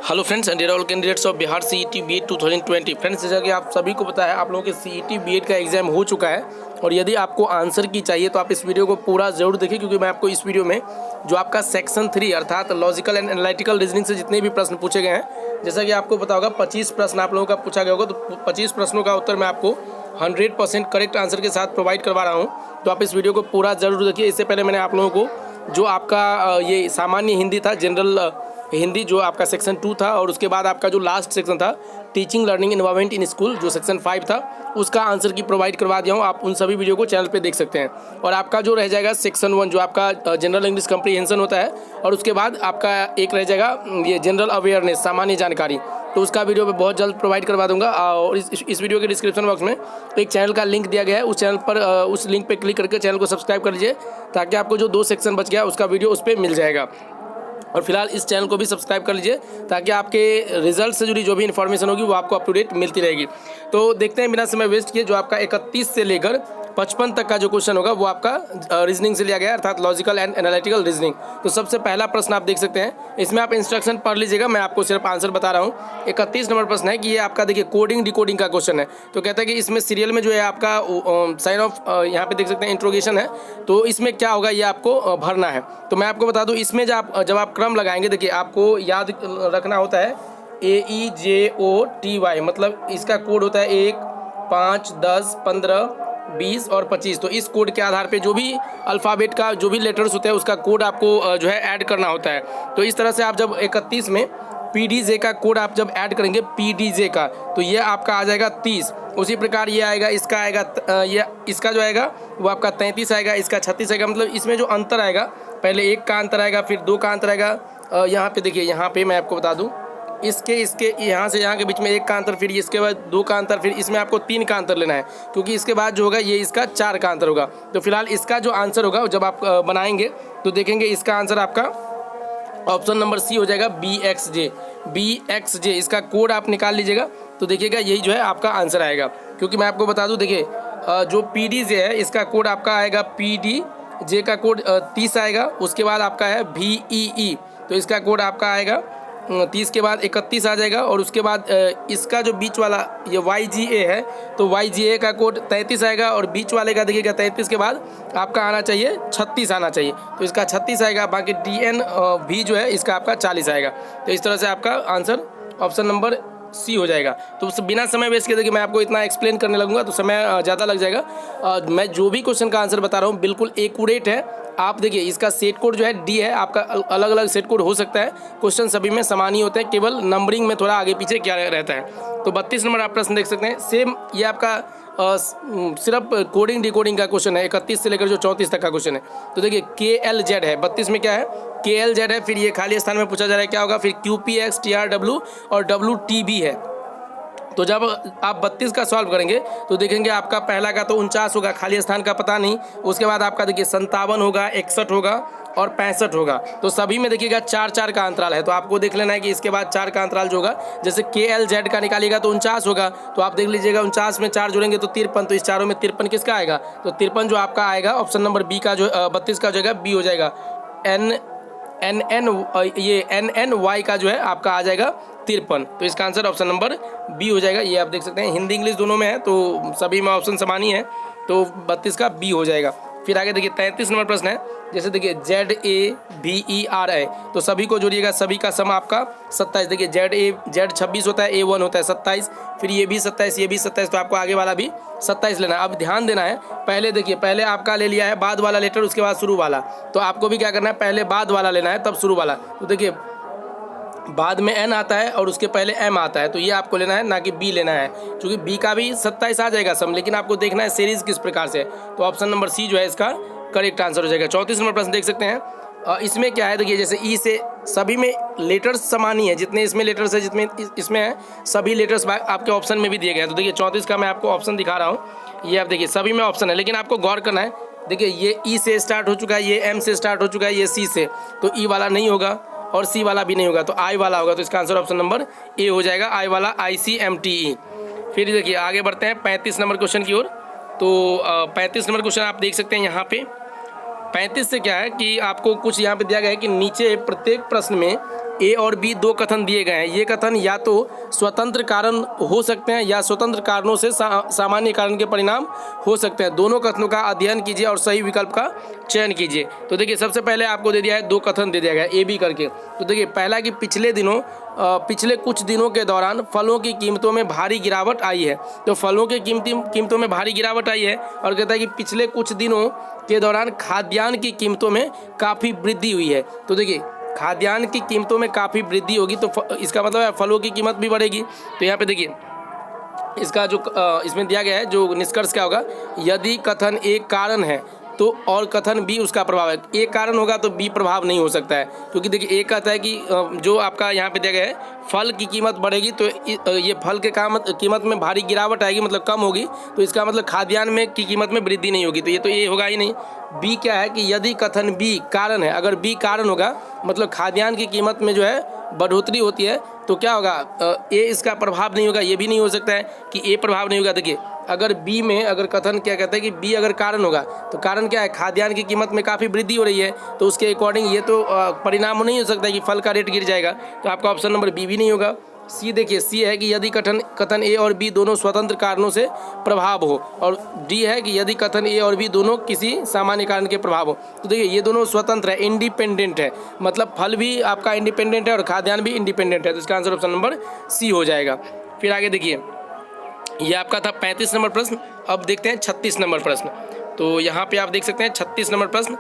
Hello friends and all candidates of Bihar CET BEd 2020। Friends, जैसा कि आप सभी को पता है, आप लोगों के सीईटी बीएड का एग्जाम हो चुका है और यदि आपको आंसर की चाहिए तो आप इस वीडियो को पूरा जरूर देखें, क्योंकि मैं आपको इस वीडियो में जो आपका सेक्शन 3 अर्थात लॉजिकल एंड एनालिटिकल रीजनिंग से जितने भी प्रश्न पूछे गए हैं, जैसा कि आपको पता होगा 25 प्रश्न आप लोगों का पूछा गया होगा, तो 25 प्रश्नों का उत्तर मैं आपको 100% करेक्ट आंसर के साथ प्रोवाइड करवा रहा हूँ। तो आप इस वीडियो को पूरा जरूर देखिए। इससे पहले मैंने आप लोगों को जो आपका ये सामान्य हिंदी था, जनरल हिंदी, जो आपका सेक्शन 2 था, और उसके बाद आपका जो लास्ट सेक्शन था teaching learning environment in school, जो सेक्शन 5 था, उसका आंसर की प्रोवाइड करवा दिया हूँ। आप उन सभी वीडियो को चैनल पे देख सकते हैं। और आपका जो रह जाएगा सेक्शन 1, जो आपका जनरल इंग्लिश कम्प्रीहेंशन होता है, और उसके बाद आपका एक रह जाएगा ये जनरल अवेयरनेस, सामान्य जानकारी, तो उसका वीडियो मैं बहुत जल्द प्रोवाइड करवा दूंगा। और इस वीडियो के डिस्क्रिप्शन बॉक्स में एक चैनल का लिंक दिया गया है, उस चैनल पर उस लिंक पर क्लिक करके चैनल को सब्सक्राइब कर लीजिए, ताकि आपको जो 2 सेक्शन बच गया उसका वीडियो उस पर मिल जाएगा। और फिलहाल इस चैनल को भी सब्सक्राइब कर लीजिए, ताकि आपके रिजल्ट से जुड़ी जो भी इन्फॉर्मेशन होगी वो आपको अप टू डेट मिलती रहेगी। तो देखते हैं बिना समय वेस्ट किए, जो आपका 31 से लेकर 55 तक का जो क्वेश्चन होगा वो आपका रीजनिंग से लिया गया है, अर्थात लॉजिकल एंड एनालिटिकल रीजनिंग। तो सबसे पहला प्रश्न आप देख सकते हैं, इसमें आप इंस्ट्रक्शन पढ़ लीजिएगा, मैं आपको सिर्फ आंसर बता रहा हूँ। 31 नंबर प्रश्न है कि ये आपका देखिए कोडिंग डिकोडिंग का क्वेश्चन है। तो कहता है कि इसमें सीरियल में जो है आपका साइन ऑफ यहाँ पे देख सकते हैं इंट्रोगेशन है, तो इसमें क्या होगा ये आपको भरना है। तो मैं आपको बता दूँ, इसमें जब आप क्रम लगाएंगे, देखिए आपको याद रखना होता है AEJOTY, मतलब इसका कोड होता है 1, 5, 10, 15, 20 और 25। तो इस कोड के आधार पे जो भी अल्फ़ाबेट का जो भी लेटर्स होते हैं उसका कोड आपको जो है ऐड करना होता है। तो इस तरह से आप जब 31 में PDJ का कोड आप जब ऐड करेंगे, PDJ का, तो ये आपका आ जाएगा 30। उसी प्रकार ये आएगा, इसका आएगा ये इसका जो आएगा वो आपका 33 आएगा, इसका 36 आएगा। मतलब इसमें जो अंतर आएगा, पहले 1 का अंतर आएगा, फिर 2 का अंतर आएगा। यहाँ पे देखिए, यहाँ पे मैं आपको बता दूँ, इसके यहाँ से यहाँ के बीच में 1 का अंतर, फिर इसके बाद 2 का अंतर, फिर इसमें आपको 3 का अंतर लेना है, क्योंकि इसके बाद जो होगा ये इसका 4 का अंतर होगा। तो फिलहाल इसका जो आंसर होगा जब आप बनाएंगे तो देखेंगे इसका आंसर आपका ऑप्शन नंबर सी हो जाएगा, BXJ। इसका कोड आप निकाल लीजिएगा तो देखिएगा यही जो है आपका आंसर आएगा। क्योंकि मैं आपको बता दूं, देखिए जो PDJ है इसका कोड आपका आएगा, PDJ का कोड 30 आएगा। उसके बाद आपका है VEE, तो इसका कोड आपका आएगा 30 के बाद 31 आ जाएगा। और उसके बाद इसका जो बीच वाला ये YGA है, तो YGA का कोड 33 आएगा, और बीच वाले का देखिएगा 33 के बाद आपका आना चाहिए 36 आना चाहिए, तो इसका 36 आएगा। बाकी DNV जो है इसका आपका 40 आएगा। तो इस तरह से आपका आंसर ऑप्शन नंबर सी हो जाएगा। तो बिना समय वेस्ट किए देखिए, मैं आपको इतना एक्सप्लेन करने लगूंगा तो समय ज़्यादा लग जाएगा। मैं जो भी क्वेश्चन का आंसर बता रहा हूँ बिल्कुल एक्यूरेट है। आप देखिए, इसका सेट कोड जो है D है, आपका अलग अलग सेट कोड हो सकता है, क्वेश्चन सभी में समान ही होते हैं, केवल नंबरिंग में थोड़ा आगे पीछे क्या रहता है। तो 32 नंबर आप प्रश्न देख सकते हैं, सेम ये आपका सिर्फ कोडिंग डिकोडिंग का क्वेश्चन है, 31 से लेकर जो 34 तक का क्वेश्चन है। तो देखिए KLZ है, 32 में क्या है, KLZ है, फिर ये खाली स्थान में पूछा जा रहा है क्या होगा, फिर QPX, TRW और WTB है। तो जब आप 32 का सॉल्व करेंगे तो देखेंगे आपका पहला का तो 49 होगा, खाली स्थान का पता नहीं। उसके बाद आपका देखिए 57 होगा, 61 होगा और 65 होगा। तो सभी में देखिएगा 4-4 का अंतराल है, तो आपको देख लेना है कि इसके बाद 4 का अंतराल जो होगा, जैसे KLZ का निकालिएगा तो 49 होगा, तो आप देख लीजिएगा 49 में 4 जोड़ेंगे तो 53, तो इस चारों में 53 किसका आएगा, तो 53 जो आपका आएगा ऑप्शन नंबर बी का, जो 32 का हो जाएगा बी हो जाएगा। ये NNY का जो है आपका आ जाएगा 53, तो इसका आंसर ऑप्शन नंबर बी हो जाएगा। ये आप देख सकते हैं, हिंदी इंग्लिश दोनों में है, तो सभी में ऑप्शन समान ही है, तो 32 का बी हो जाएगा। फिर आगे देखिए 33 नंबर प्रश्न है, जैसे देखिए ZAVERI, तो सभी को जोड़िएगा, सभी का सम आपका 27। देखिए Z 26 होता है, A1 होता है 27, फिर ये भी 27, ये भी 27, तो आपको आगे वाला भी 27 लेना है। अब ध्यान देना है, पहले देखिए, पहले आपका ले लिया है बाद वाला लेटर, उसके बाद शुरू वाला, तो आपको भी क्या करना है, पहले बाद वाला लेना है तब शुरू वाला। तो देखिए बाद में N आता है और उसके पहले M आता है, तो ये आपको लेना है, ना कि B लेना है, क्योंकि B का भी 27 आ जाएगा सम, लेकिन आपको देखना है सीरीज किस प्रकार से। तो ऑप्शन नंबर सी जो है इसका करेक्ट आंसर हो जाएगा। 34 नंबर प्रश्न देख सकते हैं, इसमें क्या है, देखिए जैसे E से सभी में लेटर्स समान ही है, जितने इसमें लेटर्स है, जितने इसमें है, सभी लेटर्स आपके ऑप्शन में भी दिए गए हैं। तो देखिए 34 का मैं आपको ऑप्शन दिखा रहा हूँ, ये आप देखिए सभी में ऑप्शन है, लेकिन आपको गौर करना है। देखिए ये E से स्टार्ट हो चुका है, ये M से स्टार्ट हो चुका है, ये C से, तो E वाला नहीं होगा और C वाला भी नहीं होगा, तो I वाला होगा। तो इसका आंसर ऑप्शन नंबर ए हो जाएगा, I वाला, ICMTE। फिर देखिए आगे बढ़ते हैं 35 नंबर क्वेश्चन की ओर। तो 35 नंबर क्वेश्चन आप देख सकते हैं यहाँ पे 35 से क्या है कि आपको कुछ यहाँ पे दिया गया है कि नीचे प्रत्येक प्रश्न में ए और बी दो कथन दिए गए हैं। ये कथन या तो स्वतंत्र कारण हो सकते हैं या स्वतंत्र कारणों से सामान्य कारण के परिणाम हो सकते हैं। दोनों कथनों का अध्ययन कीजिए और सही विकल्प का चयन कीजिए। तो देखिए सबसे पहले आपको दे दिया है, दो कथन दे दिया गया ए बी करके। तो देखिए पहला कि पिछले कुछ दिनों के दौरान फलों की कीमतों में भारी गिरावट आई है। तो फलों की कीमतों में भारी गिरावट आई है और कहता है कि पिछले कुछ दिनों के दौरान खाद्यान्न की कीमतों में काफ़ी वृद्धि हुई है। तो देखिए खाद्यान्न की कीमतों में काफ़ी वृद्धि होगी तो इसका मतलब है फलों की कीमत भी बढ़ेगी। तो यहाँ पे देखिए इसका जो इसमें दिया गया है जो निष्कर्ष क्या होगा, यदि कथन एक कारण है तो और कथन बी उसका प्रभाव है। एक कारण होगा तो बी प्रभाव नहीं हो सकता है, क्योंकि देखिए एक कहता है कि जो आपका यहाँ पे दिया गया है फल की कीमत बढ़ेगी तो ये फल के कीमत में भारी गिरावट आएगी, मतलब कम होगी। तो इसका मतलब खाद्यान्न में की कीमत में वृद्धि नहीं होगी, तो ये होगा ही नहीं। बी क्या है कि यदि कथन बी कारण है, अगर बी कारण होगा मतलब खाद्यान्न की कीमत में जो है बढ़ोतरी होती है तो क्या होगा, ए इसका प्रभाव नहीं होगा। ये भी नहीं हो सकता है कि ए प्रभाव नहीं होगा। देखिए अगर बी में अगर कथन क्या कहता है कि बी अगर कारण होगा तो कारण क्या है, खाद्यान्न की कीमत में काफ़ी वृद्धि हो रही है, तो उसके अकॉर्डिंग ये तो परिणाम नहीं हो सकता है कि फल का रेट गिर जाएगा। तो आपका ऑप्शन नंबर बी भी नहीं होगा। सी देखिए सी है कि यदि कथन ए और बी दोनों स्वतंत्र कारणों से प्रभाव हो, और डी है कि यदि कथन ए और बी दोनों किसी सामान्य कारण के प्रभाव हो। तो देखिए ये दोनों स्वतंत्र है, इंडिपेंडेंट है, मतलब फल भी आपका इंडिपेंडेंट है और खाद्यान्न भी इंडिपेंडेंट है। तो इसका आंसर ऑप्शन नंबर सी हो जाएगा। फिर आगे देखिए ये आपका था 35 नंबर प्रश्न। अब देखते हैं 36 नंबर प्रश्न। तो यहाँ पे आप देख सकते हैं 36 नंबर प्रश्न।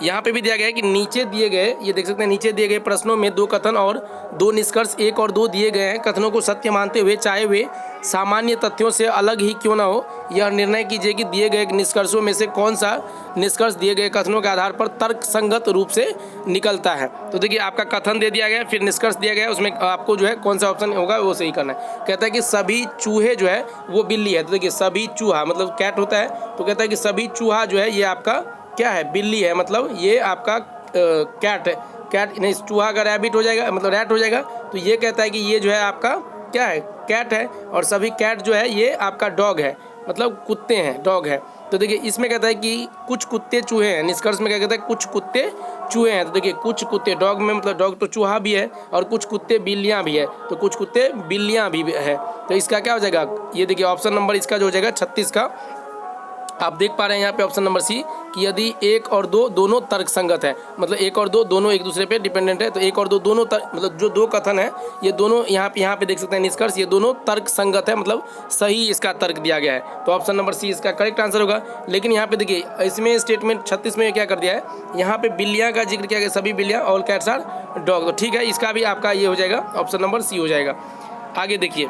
यहाँ पे भी दिया गया है कि नीचे दिए गए, ये देख सकते हैं नीचे दिए गए प्रश्नों में दो कथन और दो निष्कर्ष 1 और 2 दिए गए हैं। कथनों को सत्य मानते हुए चाहे वे सामान्य तथ्यों से अलग ही क्यों ना हो, यह निर्णय कीजिए कि दिए गए निष्कर्षों में से कौन सा निष्कर्ष दिए गए कथनों के आधार पर तर्कसंगत रूप से निकलता है। तो देखिए आपका कथन दे दिया गया, फिर निष्कर्ष दिया गया, उसमें आपको जो है कौन सा ऑप्शन होगा वो सही करना है। कहता है कि सभी चूहे जो है वो बिल्ली है। तो देखिए सभी चूहा मतलब कैट होता है, तो कहता है कि सभी चूहा जो है ये आपका क्या है, बिल्ली है, मतलब ये आपका कैट है। कैट नहीं, चूहा का रैबिट हो जाएगा, मतलब रैट हो जाएगा। तो ये कहता है कि ये जो है आपका क्या है, कैट है, और सभी कैट जो है ये आपका डॉग है, मतलब कुत्ते हैं, डॉग है। तो देखिए इसमें कहता है कि कुछ कुत्ते चूहे हैं, निष्कर्ष में क्या कहता है, कुछ कुत्ते चूहे हैं। तो देखिए कुछ कुत्ते, डॉग में मतलब डॉग तो चूहा भी है और कुछ कुत्ते बिल्लियाँ भी है, तो कुछ कुत्ते बिल्लियाँ भी है। तो इसका क्या हो जाएगा, ये देखिए ऑप्शन नंबर इसका जो हो जाएगा 36 का आप देख पा रहे हैं यहाँ पे ऑप्शन नंबर सी कि यदि 1 और 2 दोनों तर्कसंगत है, मतलब 1 और 2 दोनों एक दूसरे पे डिपेंडेंट है। तो 1 और 2 दोनों मतलब जो दो कथन है ये दोनों यहाँ पे देख सकते हैं निष्कर्ष, ये दोनों तर्कसंगत है, मतलब सही इसका तर्क दिया गया है। तो ऑप्शन नंबर सी इसका करेक्ट आंसर होगा। लेकिन यहाँ पे देखिए इसमें स्टेटमेंट 36 में क्या कर दिया है, यहाँ पे बिल्लियाँ का जिक्र किया गया, सभी बिल्लियाँ, ऑल कैट्स आर डॉग। तो ठीक है, इसका भी आपका ये हो जाएगा, ऑप्शन नंबर सी हो जाएगा। आगे देखिए,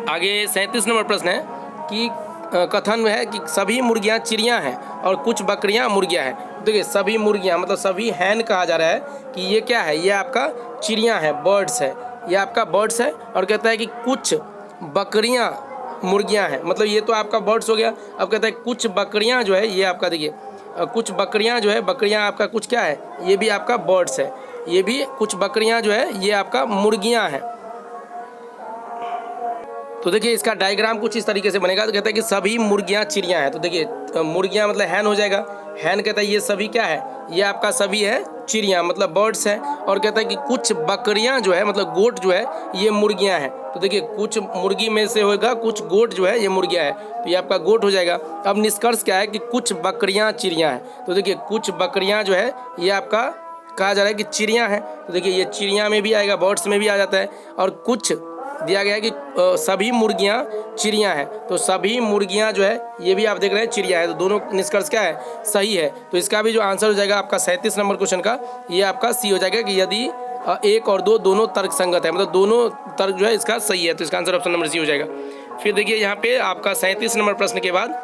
आगे 37 नंबर प्रश्न है कि कथन है कि सभी मुर्गियां चिड़ियां हैं और कुछ बकरियां मुर्गियां हैं। देखिए सभी मुर्गियां मतलब सभी हैन कहा जा रहा है कि ये क्या है, ये आपका चिड़ियां है, बर्ड्स है, ये आपका बर्ड्स है। और कहता है कि कुछ बकरियां मुर्गियां हैं, मतलब ये तो आपका बर्ड्स हो गया। अब कहता है कुछ बकरियां जो है ये आपका देखिए कुछ बकरियां जो है, बकरियां आपका कुछ क्या है, ये भी आपका बर्ड्स है, ये भी कुछ बकरियां जो है ये आपका मुर्गियां हैं। तो देखिए इसका डायग्राम कुछ इस तरीके से बनेगा। तो कहता है कि सभी मुर्गियां चिड़ियां हैं। तो देखिए मुर्गियां मतलब हैन हो जाएगा, हैन कहता है ये सभी क्या है, ये आपका सभी है चिड़ियां, मतलब बर्ड्स है। और कहता है कि कुछ बकरियां जो है मतलब गोट जो है ये मुर्गियां हैं। तो देखिए कुछ मुर्गी में से होगा, कुछ गोट जो है ये मुर्गियां है, तो ये आपका गोट हो जाएगा। अब निष्कर्ष क्या है कि कुछ बकरियां चिड़ियां हैं। तो देखिए कुछ बकरियां जो है ये आपका कहा जा रहा है कि चिड़ियां हैं। तो देखिए ये चिड़ियां में भी आएगा, बर्ड्स में भी आ जाता है। और कुछ दिया गया है कि सभी मुर्गियां चिड़ियां हैं। तो सभी मुर्गियां जो है ये भी आप देख रहे हैं चिड़िया है। तो दोनों निष्कर्ष क्या है, सही है। तो इसका भी जो आंसर हो जाएगा आपका 37 नंबर क्वेश्चन का, ये आपका सी हो जाएगा कि यदि 1 और 2 दोनों तर्क संगत है, मतलब दोनों तर्क जो है इसका सही है। तो इसका आंसर ऑप्शन नंबर सी हो जाएगा। फिर देखिए यहाँ पे आपका 37 नंबर प्रश्न के बाद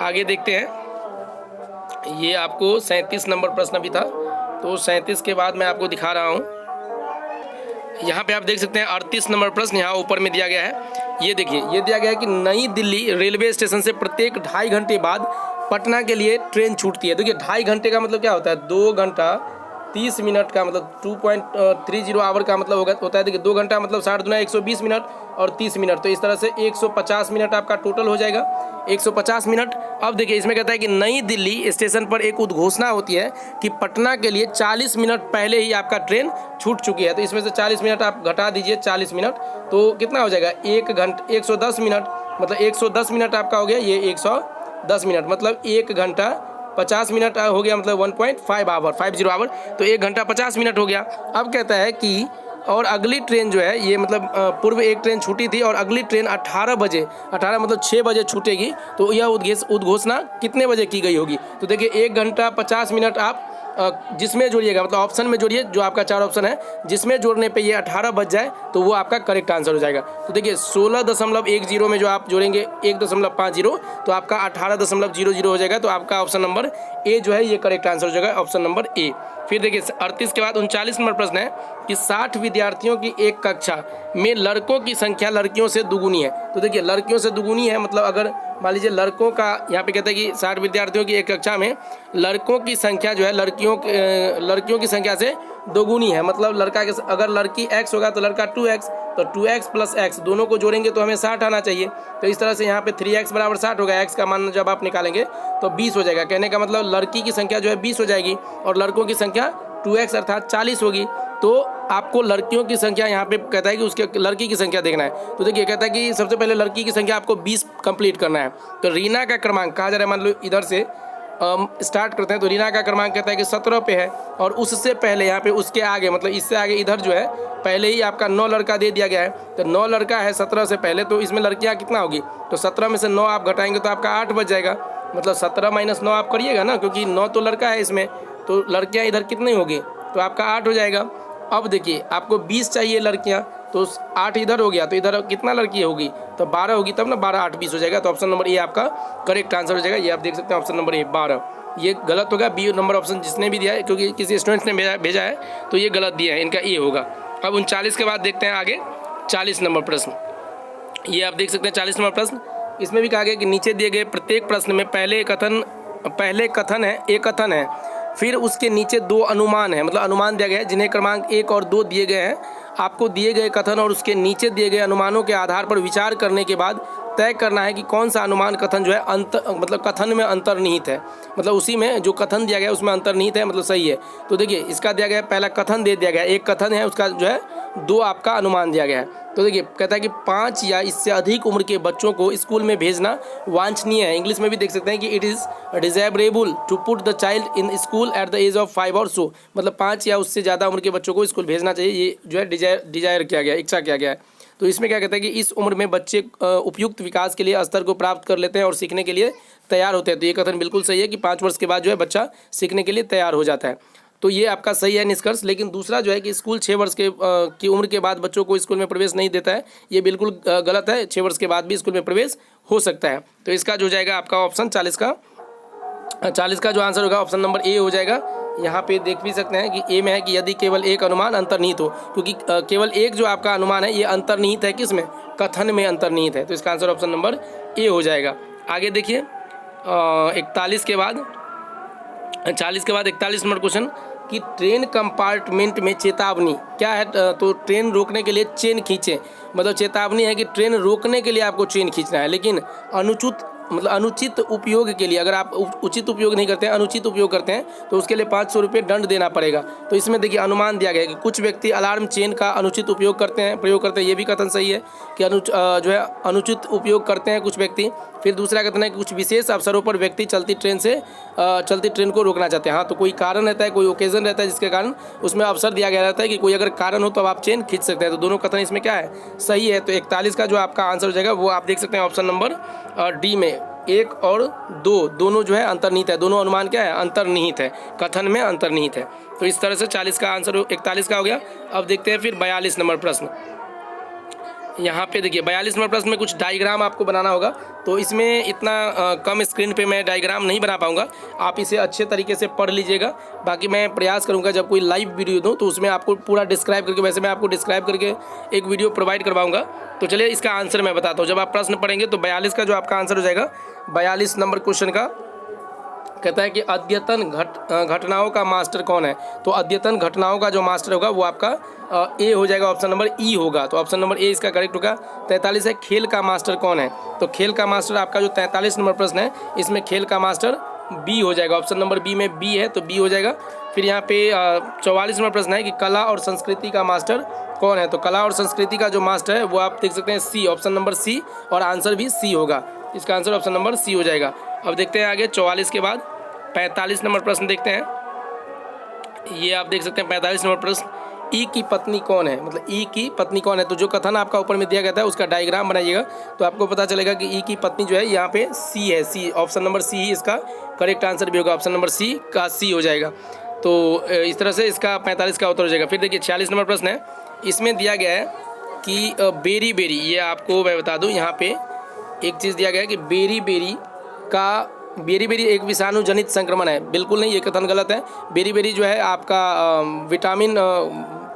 आगे देखते हैं, ये आपको 37 नंबर प्रश्न भी था। तो 37 के बाद मैं आपको दिखा रहा हूँ, यहाँ पे आप देख सकते हैं 38 नंबर प्रश्न यहाँ ऊपर में दिया गया है। ये देखिए ये दिया गया है कि नई दिल्ली रेलवे स्टेशन से प्रत्येक 2.5 घंटे बाद पटना के लिए ट्रेन छूटती है। देखिए 2.5 घंटे का मतलब क्या होता है, 2 घंटा 30 मिनट का मतलब 2.30 आवर का मतलब होता है। देखिए 2 घंटा मतलब 60 दूना 120 मिनट और 30 मिनट, तो इस तरह से 150 मिनट आपका टोटल हो जाएगा, 150 मिनट। अब देखिए इसमें कहता है कि नई दिल्ली स्टेशन पर एक उद्घोषणा होती है कि पटना के लिए 40 मिनट पहले ही आपका ट्रेन छूट चुकी है। तो इसमें से 40 मिनट आप घटा दीजिए 40 मिनट, तो कितना हो जाएगा 1 घंटा 110 मिनट, मतलब 110 मिनट आपका हो गया, ये 110 मिनट मतलब 1 घंटा 50 मिनट हो गया, मतलब 1.5 आवर 50 आवर, तो 1 घंटा 50 मिनट हो गया। अब कहता है कि और अगली ट्रेन जो है ये मतलब पूर्व एक ट्रेन छूटी थी और अगली ट्रेन 18 बजे, 18 मतलब 6 बजे छूटेगी, तो यह उद्घोषणा कितने बजे की गई होगी। तो देखिए 1 घंटा 50 मिनट आप जिसमें जोड़िएगा, मतलब ऑप्शन में जोड़िए, जो आपका 4 ऑप्शन है जिसमें जोड़ने पे ये 18 बज जाए तो वो आपका करेक्ट आंसर हो जाएगा। तो देखिए 16.10 में जो आप जोड़ेंगे 1.50 तो आपका 18.00 हो जाएगा, तो आपका ऑप्शन नंबर ए जो है ये करेक्ट आंसर हो जाएगा, ऑप्शन नंबर ए। फिर देखिए 38 के बाद 39 नंबर प्रश्न है कि 60 विद्यार्थियों की एक कक्षा में लड़कों की संख्या लड़कियों से दुगुनी है। तो देखिए लड़कियों से दुगुनी है, मतलब अगर मान लीजिए लड़कों का यहाँ पे कहता है कि 60 विद्यार्थियों की एक कक्षा में लड़कों की संख्या जो है लड़कियों की संख्या से दोगुनी है, मतलब लड़का के अगर लड़की x होगा तो लड़का 2x, तो 2x प्लस x दोनों को जोड़ेंगे तो हमें 60 आना चाहिए। तो इस तरह से यहाँ पे 3x बराबर 60 होगा, x का मान जब आप निकालेंगे तो 20 हो जाएगा। कहने का मतलब लड़की की संख्या जो है 20 हो जाएगी और लड़कों की संख्या 2x अर्थात 40 होगी। तो आपको लड़कियों की संख्या यहाँ पे कहता है कि उसके लड़की की संख्या देखना है। तो देखिए कहता है कि सबसे पहले लड़की की संख्या आपको 20 कंप्लीट करना है। तो रीना का क्रमांक कहा जा रहा है, मान लो इधर से स्टार्ट करते हैं, तो रीना का क्रमांक कहता है कि 17 पे है और उससे पहले यहाँ पे उसके आगे मतलब इससे आगे इधर जो है पहले ही आपका 9 लड़का दे दिया गया है। तो 9 लड़का है 17 से पहले, तो इसमें लड़कियाँ कितना होगी, तो 17 में से 9 आप घटाएंगे तो आपका 8 बच जाएगा, मतलब 17 माइनस 9 आप करिएगा ना, क्योंकि 9 तो लड़का है इसमें, तो लड़कियाँ इधर कितनी होगी, तो आपका 8 हो जाएगा। अब देखिए आपको 20 चाहिए लड़कियाँ, तो 8 इधर हो गया, तो इधर कितना लड़की होगी, तो 12 होगी, तब ना 12 8 20 हो जाएगा। तो ऑप्शन नंबर ए आपका करेक्ट आंसर हो जाएगा। ये आप देख सकते हैं ऑप्शन नंबर ए 12, ये गलत होगा। बी नंबर ऑप्शन जिसने भी दिया है, क्योंकि किसी स्टूडेंट ने भेजा है तो ये गलत दिया है, इनका ए होगा। अब 39 के बाद देखते हैं आगे 40 नंबर प्रश्न। ये आप देख सकते हैं 40 नंबर प्रश्न, इसमें भी कहा गया कि नीचे दिए गए प्रत्येक प्रश्न में पहले कथन है, एक कथन है, फिर उसके नीचे 2 अनुमान है, मतलब अनुमान दिया गया है जिन्हें क्रमांक 1 और 2 दिए गए हैं। आपको दिए गए कथन और उसके नीचे दिए गए अनुमानों के आधार पर विचार करने के बाद तय करना है कि कौन सा अनुमान कथन जो है मतलब कथन में अंतर्निहित है, मतलब उसी में जो कथन दिया गया है उसमें अंतर्निहित है, मतलब सही है। तो देखिए इसका दिया गया है पहला कथन दे दिया गया है, एक कथन है, उसका जो है 2 आपका अनुमान दिया गया है। तो देखिए कहता है कि 5 या इससे अधिक उम्र के बच्चों को स्कूल में भेजना वांछनीय है। इंग्लिश में भी देख सकते हैं कि it is desirable to put the child in school at the age of 5 और सो, मतलब 5 या उससे ज़्यादा उम्र के बच्चों को स्कूल भेजना चाहिए, ये जो है डिजायर किया गया, इच्छा किया गया है। तो इसमें क्या कहता है कि इस उम्र में बच्चे उपयुक्त विकास के लिए स्तर को प्राप्त कर लेते हैं और सीखने के लिए तैयार होते हैं। तो ये कथन बिल्कुल सही है कि 5 वर्ष के बाद जो है बच्चा सीखने के लिए तैयार हो जाता है, तो ये आपका सही है निष्कर्ष। लेकिन दूसरा जो है कि स्कूल 6 वर्ष की उम्र के बाद बच्चों को स्कूल में प्रवेश नहीं देता है, ये बिल्कुल गलत है। 6 वर्ष के बाद भी स्कूल में प्रवेश हो सकता है। तो इसका जो जाएगा आपका ऑप्शन 40 का जो आंसर होगा ऑप्शन नंबर ए हो जाएगा। यहाँ पे देख भी सकते हैं कि ए में है कि यदि केवल एक अनुमान अंतर्निहित हो, क्योंकि केवल एक जो आपका अनुमान है ये अंतर्निहित है, किसमें, कथन में अंतर्निहित है। तो इसका आंसर ऑप्शन नंबर ए हो जाएगा। आगे देखिए 41 के बाद 41 नंबर क्वेश्चन कि ट्रेन कंपार्टमेंट में चेतावनी क्या है, तो ट्रेन रोकने के लिए चेन खींचें, मतलब चेतावनी है कि ट्रेन रोकने के लिए आपको चेन खींचना है, लेकिन अनुचित उपयोग के लिए, अगर आप उचित उपयोग नहीं करते हैं, अनुचित उपयोग करते हैं तो उसके लिए 500 रुपये दंड देना पड़ेगा। तो इसमें देखिए अनुमान दिया गया है कि कुछ व्यक्ति अलार्म चेन का अनुचित प्रयोग करते हैं, ये भी कथन सही है कि जो है अनुचित उपयोग करते हैं कुछ व्यक्ति। फिर दूसरा कथन है कि कुछ विशेष अवसरों पर व्यक्ति चलती ट्रेन को रोकना चाहते हैं। हाँ, तो कोई कारण रहता है, कोई ओकेजन रहता है जिसके कारण उसमें अवसर दिया गया रहता है कि कोई अगर कारण हो तो आप चेन खींच सकते हैं। तो दोनों कथन इसमें क्या है, सही है। तो 41 का जो आपका आंसर हो जाएगा वो आप देख सकते हैं ऑप्शन नंबर डी में 1 और 2 दोनों जो है अंतर्निहित है, दोनों अनुमान क्या है, अंतर्निहित है, कथन में अंतर्निहित है। तो इस तरह से 40 का आंसर 41 का हो गया। अब देखते हैं फिर 42 नंबर प्रश्न। यहाँ पे देखिए 42 नंबर प्रश्न में कुछ डायग्राम आपको बनाना होगा, तो इसमें इतना कम स्क्रीन पे मैं डायग्राम नहीं बना पाऊँगा, आप इसे अच्छे तरीके से पढ़ लीजिएगा। बाकी मैं प्रयास करूँगा जब कोई लाइव वीडियो दूँ तो उसमें आपको पूरा डिस्क्राइब करके, वैसे मैं आपको डिस्क्राइब करके एक वीडियो प्रोवाइड करवाऊँगा। तो चलिए इसका आंसर मैं बताता हूँ। जब आप प्रश्न पढ़ेंगे तो 42 का जो आपका आंसर हो जाएगा, 42 नंबर क्वेश्चन का कहता है कि अद्यतन घटनाओं का मास्टर कौन है। तो अद्यतन घटनाओं का जो मास्टर होगा वो आपका ए हो जाएगा, ऑप्शन नंबर ई होगा। तो ऑप्शन नंबर ए इसका करेक्ट होगा। 43 है खेल का मास्टर कौन है। तो खेल का मास्टर आपका जो 43 नंबर प्रश्न है इसमें खेल का मास्टर बी हो जाएगा, ऑप्शन नंबर बी में बी है तो बी हो जाएगा। फिर यहाँ पे 44 नंबर प्रश्न है कि कला और संस्कृति का मास्टर कौन है। तो कला और संस्कृति का जो मास्टर है वो आप देख सकते हैं सी, ऑप्शन नंबर सी, और आंसर भी सी होगा। इसका आंसर ऑप्शन नंबर सी हो जाएगा। अब देखते हैं आगे 44 के बाद 45 नंबर प्रश्न देखते हैं। ये आप देख सकते हैं 45 नंबर प्रश्न, ई की पत्नी कौन है, मतलब ई की पत्नी कौन है। तो जो कथन आपका ऊपर में दिया गया था उसका डायग्राम बनाइएगा तो आपको पता चलेगा कि ई की पत्नी जो है यहाँ पे सी है, सी, ऑप्शन नंबर सी ही इसका करेक्ट आंसर भी होगा, ऑप्शन नंबर सी का सी हो जाएगा। तो इस तरह से इसका 45 का उत्तर हो जाएगा। फिर देखिए 46 नंबर प्रश्न है, इसमें दिया गया है कि बेरी बेरी, ये आपको मैं बता दूँ यहाँ पे एक चीज़ दिया गया है कि बेरी बेरी एक विषाणु जनित संक्रमण है। बिल्कुल नहीं, ये कथन गलत है। बेरी बेरी जो है आपका विटामिन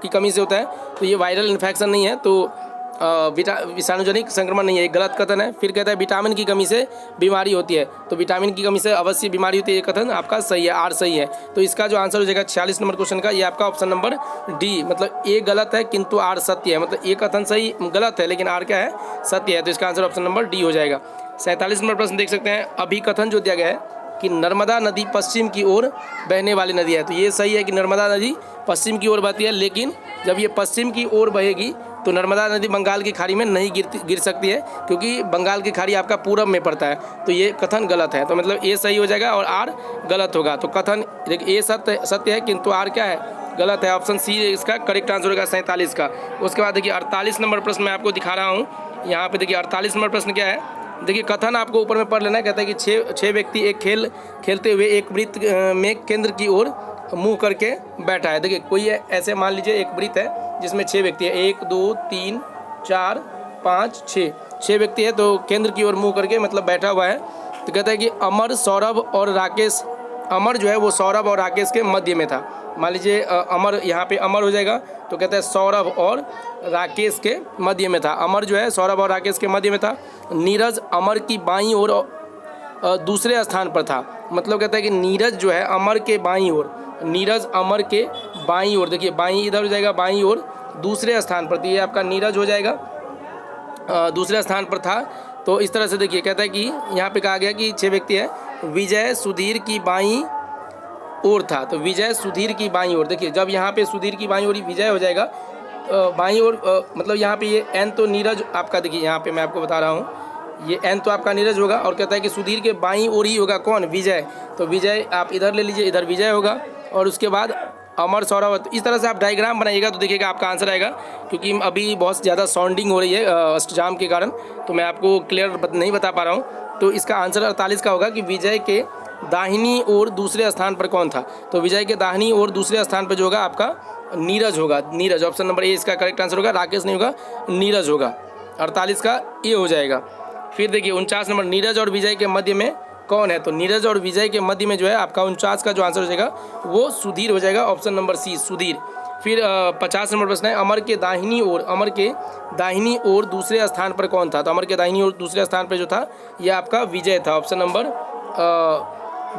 की कमी से होता है, तो ये वायरल इन्फेक्शन नहीं है, तो विषाणुजनित संक्रमण नहीं है, एक गलत कथन है। फिर कहता है विटामिन की कमी से बीमारी होती है, तो विटामिन की कमी से अवश्य बीमारी होती है, ये कथन आपका सही है, आर सही है। तो इसका जो आंसर हो जाएगा 46 नंबर क्वेश्चन का, ये आपका ऑप्शन नंबर डी, मतलब ए गलत है किंतु आर सत्य है, मतलब ए कथन सही गलत है लेकिन आर क्या है, सत्य है। तो इसका आंसर ऑप्शन नंबर डी हो जाएगा। 47 नंबर प्रश्न देख सकते हैं, अभिकथन जो दिया गया है कि नर्मदा नदी पश्चिम की ओर बहने वाली नदी है। तो ये सही है कि नर्मदा नदी पश्चिम की ओर बहती है, लेकिन जब ये पश्चिम की ओर बहेगी तो नर्मदा नदी बंगाल की खाड़ी में नहीं गिर सकती है, क्योंकि बंगाल की खाड़ी आपका पूरब में पड़ता है। तो ये कथन गलत है, तो मतलब ए सही हो जाएगा और आर गलत होगा। तो कथन देखिए ए सत्य है किंतु आर क्या है, गलत है। ऑप्शन सी इसका करेक्ट आंसर होगा 47 का। उसके बाद देखिए 48 नंबर प्रश्न मैं आपको दिखा रहा हूँ। यहाँ पे देखिए 48 नंबर प्रश्न क्या है, देखिए कथन आपको ऊपर में पढ़ लेना है। कहता है कि छः व्यक्ति एक खेल खेलते हुए एक वृत्त में केंद्र की ओर मुंह करके बैठा है। देखिए कोई ऐसे मान लीजिए एक वृत्त है जिसमें 6 व्यक्ति है, 1 2 3 4 5 6 व्यक्ति है, तो केंद्र की ओर मुंह करके मतलब बैठा हुआ है। तो कहता है कि अमर, सौरभ और राकेश, अमर जो है वो सौरभ और राकेश के मध्य में था। मान लीजिए अमर, यहाँ पे अमर हो जाएगा, तो कहता है सौरभ और राकेश के मध्य में था। अमर जो है सौरभ और राकेश के मध्य में था। नीरज अमर की बाईं ओर दूसरे स्थान पर था, मतलब कहता है कि नीरज जो है अमर के बाईं ओर, नीरज अमर के बाईं ओर, देखिए बाईं इधर हो जाएगा, बाईं ओर दूसरे स्थान पर, तो ये आपका नीरज हो जाएगा, दूसरे स्थान पर था। तो इस तरह से देखिए कहता है कि यहाँ पे कहा गया कि 6 व्यक्ति है, विजय सुधीर की बाईं ओर था। तो विजय सुधीर की बाईं ओर, देखिए जब यहाँ पे सुधीर की बाईं ओर विजय हो जाएगा, बाईं ओर मतलब यहाँ पे ये एन तो नीरज आपका, देखिए यहाँ पे मैं आपको बता रहा हूँ, ये एन तो आपका नीरज होगा और कहता है कि सुधीर के बाईं ओर ही होगा कौन, विजय। तो विजय आप इधर ले लीजिए, इधर विजय होगा और उसके बाद अमर, सौरभ। तो इस तरह से आप डायग्राम बनाइएगा तो देखिएगा आपका आंसर आएगा। क्योंकि अभी बहुत ज़्यादा साउंडिंग हो रही है अष्टजाम के कारण, तो मैं आपको क्लियर नहीं बता पा रहा हूँ। तो इसका आंसर 48 का होगा कि विजय के दाहिनी ओर दूसरे स्थान पर कौन था। तो विजय के दाहिनी ओर दूसरे स्थान पर जो होगा आपका नीरज होगा, नीरज, ऑप्शन नंबर ए इसका करेक्ट आंसर होगा। राकेश नहीं होगा, नीरज होगा, 48 का ए हो जाएगा। फिर देखिए 49 नंबर, नीरज और विजय के मध्य में कौन है। तो नीरज और विजय के मध्य में जो है आपका 49 का जो आंसर हो जाएगा वो सुधीर हो जाएगा, ऑप्शन नंबर सी, सुधीर। फिर 50 नंबर प्रश्न है, अमर के दाहिनी दाहिनी ओर दूसरे स्थान पर कौन था। तो अमर के दाहिनी ओर दूसरे स्थान पर जो था ये आपका विजय था, ऑप्शन नंबर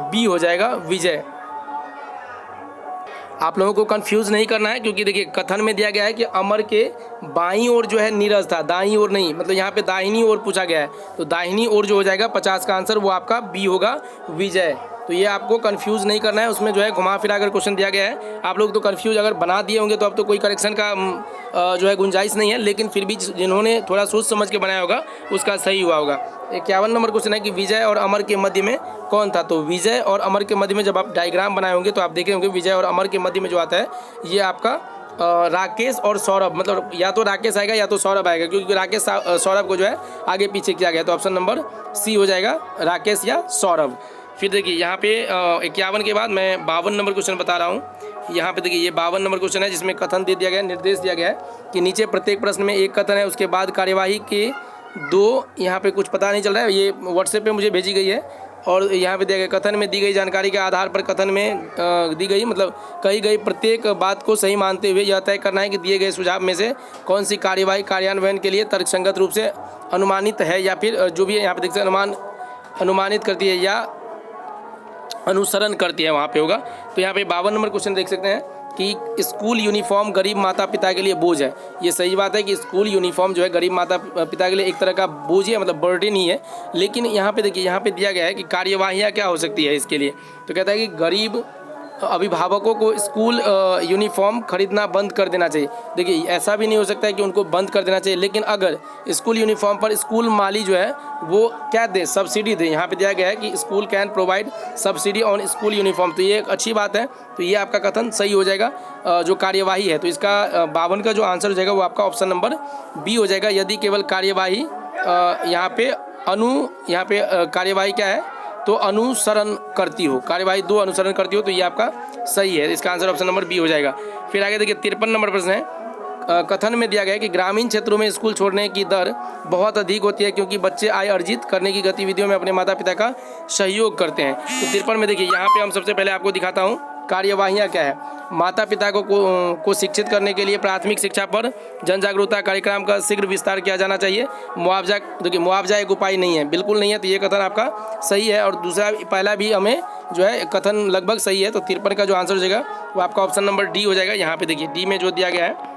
बी हो जाएगा, विजय। आप लोगों को कंफ्यूज नहीं करना है, क्योंकि देखिए कथन में दिया गया है कि अमर के बाईं ओर जो है नीरज था, दाईं ओर नहीं, मतलब यहाँ पे दाहिनी ओर पूछा गया है। तो दाहिनी ओर जो हो जाएगा 50 का आंसर वो आपका बी होगा, विजय। तो ये आपको कंफ्यूज नहीं करना है, उसमें जो है घुमा फिरा कर क्वेश्चन दिया गया है। आप लोग तो कंफ्यूज अगर बना दिए होंगे तो अब तो कोई करेक्शन का जो है गुंजाइश नहीं है, लेकिन फिर भी जिन्होंने थोड़ा सोच समझ के बनाया होगा उसका सही हुआ होगा। 51 नंबर क्वेश्चन है कि विजय और अमर के मध्य में कौन था। तो विजय और अमर के मध्य में जब आप डायग्राम बनाए होंगे तो आप देखे होंगे विजय और अमर के मध्य में जो आता है ये आपका राकेश और सौरभ, मतलब या तो राकेश आएगा या तो सौरभ आएगा, क्योंकि राकेश सौरभ को जो है आगे पीछे किया गया। तो ऑप्शन नंबर सी हो जाएगा, राकेश या सौरभ। फिर देखिए यहाँ पे 51 के बाद मैं 52 नंबर क्वेश्चन बता रहा हूँ। यहाँ पे देखिए ये 52 नंबर क्वेश्चन है जिसमें कथन दे दिया गया है, निर्देश दिया गया है कि नीचे प्रत्येक प्रश्न में एक कथन है, उसके बाद कार्यवाही के 2, यहाँ पे कुछ पता नहीं चल रहा है, ये व्हाट्सएप पे मुझे भेजी गई है। और यहाँ पे दिया गया कथन में दी गई जानकारी के आधार पर कथन में दी गई, मतलब कही गई प्रत्येक बात को सही मानते हुए यह तय करना है कि दिए गए सुझाव में से कौन सी कार्यवाही कार्यान्वयन के लिए तर्कसंगत रूप से अनुमानित है, या फिर जो भी है यहाँ पे देख सकते अनुमानित करती है, या अनुसरण करती है, वहाँ पे होगा। तो यहाँ पे 52 नंबर क्वेश्चन देख सकते हैं कि स्कूल यूनिफॉर्म गरीब माता पिता के लिए बोझ है। ये सही बात है कि स्कूल यूनिफॉर्म जो है गरीब माता पिता के लिए एक तरह का बोझ है, मतलब बर्डन ही है। लेकिन यहाँ पे देखिए, यहाँ पे दिया गया है कि कार्यवाहियाँ क्या हो सकती है इसके लिए। तो कहता है कि गरीब अभिभावकों को स्कूल यूनिफॉर्म खरीदना बंद कर देना चाहिए। देखिए, ऐसा भी नहीं हो सकता है कि उनको बंद कर देना चाहिए, लेकिन अगर स्कूल यूनिफॉर्म पर स्कूल माली जो है वो क्या दे, सब्सिडी दे। यहाँ पे दिया गया है कि school can provide subsidy on school uniform. तो ये एक अच्छी बात है, तो ये आपका कथन सही हो जाएगा जो कार्यवाही है। तो इसका 52 का जो आंसर हो जाएगा वो आपका ऑप्शन नंबर बी हो जाएगा। यदि केवल कार्यवाही यहाँ पे कार्यवाही क्या है, तो अनुसरण करती हो, कार्यवाही 2 अनुसरण करती हो, तो ये आपका सही है। इसका आंसर ऑप्शन नंबर बी हो जाएगा। फिर आगे देखिए 53 नंबर प्रश्न है। कथन में दिया गया है कि ग्रामीण क्षेत्रों में स्कूल छोड़ने की दर बहुत अधिक होती है क्योंकि बच्चे आय अर्जित करने की गतिविधियों में अपने माता पिता का सहयोग करते हैं। तो 53 में देखिए, यहाँ पे हम सबसे पहले आपको दिखाता हूँ कार्यवाहियाँ क्या है। माता पिता को शिक्षित करने के लिए प्राथमिक शिक्षा पर जन जागरूकता कार्यक्रम का शीघ्र विस्तार किया जाना चाहिए। मुआवजा, देखिए मुआवजा एक उपाय नहीं है, बिल्कुल नहीं है, तो ये कथन आपका सही है। और दूसरा पहला भी हमें जो है कथन लगभग सही है। तो 53 का जो आंसर हो जाएगा वो आपका ऑप्शन नंबर डी हो जाएगा। यहाँ पे देखिए डी में जो दिया गया है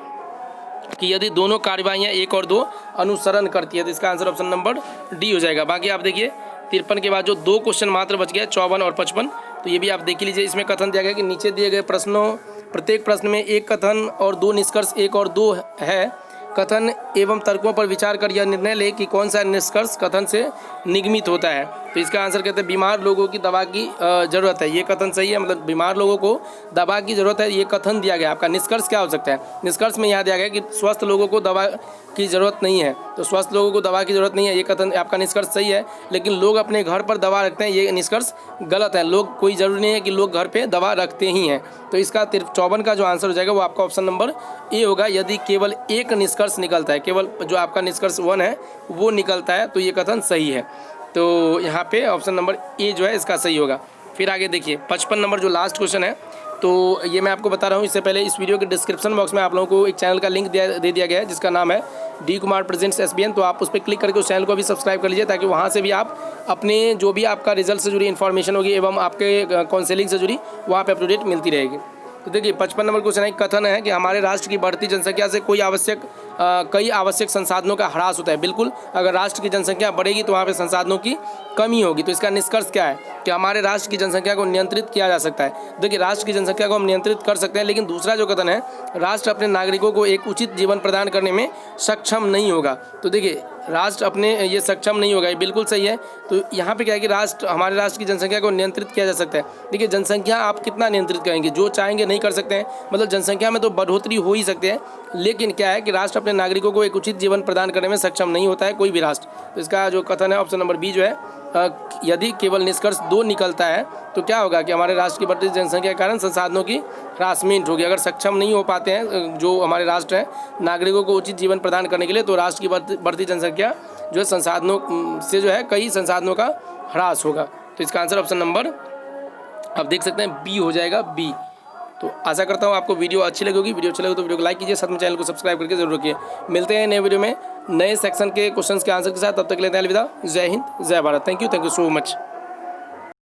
कि यदि दोनों कार्यवाहियाँ 1 और 2 अनुसरण करती है, तो इसका आंसर ऑप्शन नंबर डी हो जाएगा। बाकी आप देखिए 53 के बाद जो 2 क्वेश्चन मात्र बच गया, 54 और 55, तो ये भी आप देख लीजिए। इसमें कथन दिया गया कि नीचे दिए गए प्रश्नों, प्रत्येक प्रश्न में 1 कथन और 2 निष्कर्ष 1 और 2 है। कथन एवं तर्कों पर विचार कर यह निर्णय ले कि कौन सा निष्कर्ष कथन से निगमित होता है। तो इसका आंसर कहते हैं बीमार लोगों की दवा की ज़रूरत है। ये कथन सही है, मतलब बीमार लोगों को दवा की ज़रूरत है, ये कथन दिया गया। आपका निष्कर्ष क्या हो सकता है? निष्कर्ष में यहाँ दिया गया कि स्वस्थ लोगों को दवा की ज़रूरत नहीं है, तो स्वस्थ लोगों को दवा की ज़रूरत नहीं है, ये कथन आपका निष्कर्ष सही है। लेकिन लोग अपने घर पर दवा रखते हैं, ये निष्कर्ष गलत है। लोग, कोई ज़रूरी नहीं है कि लोग घर पर दवा रखते ही हैं। तो इसका 54 का जो आंसर हो जाएगा वो आपका ऑप्शन नंबर ए होगा। यदि केवल एक निष्कर्ष निकलता है, केवल जो आपका निष्कर्ष 1 है वो निकलता है, तो ये कथन सही है। तो यहाँ पे ऑप्शन नंबर ए जो है इसका सही होगा। फिर आगे देखिए 55 नंबर जो लास्ट क्वेश्चन है, तो ये मैं आपको बता रहा हूँ। इससे पहले इस वीडियो के डिस्क्रिप्शन बॉक्स में आप लोगों को एक चैनल का लिंक दे दिया गया है जिसका नाम है डी कुमार प्रेजेंट्स SBN। तो आप उस पर क्लिक करके उस चैनल को भी सब्सक्राइब कर लीजिए, ताकि वहाँ से भी आप अपने जो भी आपका रिजल्ट से जुड़ी इन्फॉर्मेशन होगी एवं आपके काउंसलिंग से जुड़ी वहाँ पर अपडेट मिलती रहेगी। तो देखिए 55 नंबर क्वेश्चन एक कथन है कि हमारे राष्ट्र की बढ़ती जनसंख्या से कई आवश्यक संसाधनों का ह्रास होता है। बिल्कुल, अगर राष्ट्र की जनसंख्या बढ़ेगी तो वहाँ पे संसाधनों की कमी होगी। तो इसका निष्कर्ष क्या है कि हमारे राष्ट्र की जनसंख्या को नियंत्रित किया जा सकता है। देखिए, राष्ट्र की जनसंख्या को हम नियंत्रित कर सकते हैं, लेकिन दूसरा जो कथन है, राष्ट्र अपने नागरिकों को एक उचित जीवन प्रदान करने में सक्षम नहीं होगा। तो देखिए, राष्ट्र अपने ये सक्षम नहीं होगा, ये बिल्कुल सही है। तो यहाँ पे क्या है कि हमारे राष्ट्र की जनसंख्या को नियंत्रित किया जा सकता है। देखिए, जनसंख्या आप कितना नियंत्रित करेंगे, जो चाहेंगे नहीं कर सकते हैं। मतलब जनसंख्या में तो बढ़ोतरी हो ही सकती है, लेकिन क्या है कि राष्ट्र अपने नागरिकों को एक उचित जीवन प्रदान करने में सक्षम नहीं होता है, कोई भी राष्ट्र। तो इसका जो कथन है ऑप्शन नंबर बी जो है, यदि केवल निष्कर्ष 2 निकलता है तो क्या होगा कि हमारे राष्ट्र की बढ़ती जनसंख्या के कारण संसाधनों की ह्रासमेंट होगी। अगर सक्षम नहीं हो पाते हैं जो हमारे राष्ट्र है नागरिकों को उचित जीवन प्रदान करने के लिए, तो राष्ट्र की बढ़ती जनसंख्या जो है संसाधनों से जो है कई संसाधनों का ह्रास होगा। तो इसका आंसर ऑप्शन नंबर आप देख सकते हैं बी हो जाएगा, बी। तो आशा करता हूँ आपको वीडियो अच्छी लगी होगी। वीडियो अच्छी लगे तो वीडियो को लाइक कीजिए, साथ में चैनल को सब्सक्राइब करके जरूर रखिए। मिलते हैं नए वीडियो में नए सेक्शन के क्वेश्चंस के आंसर के साथ। तब तक लेते हैं अलविदा। जय हिंद, जय Bharat. Thank you so much.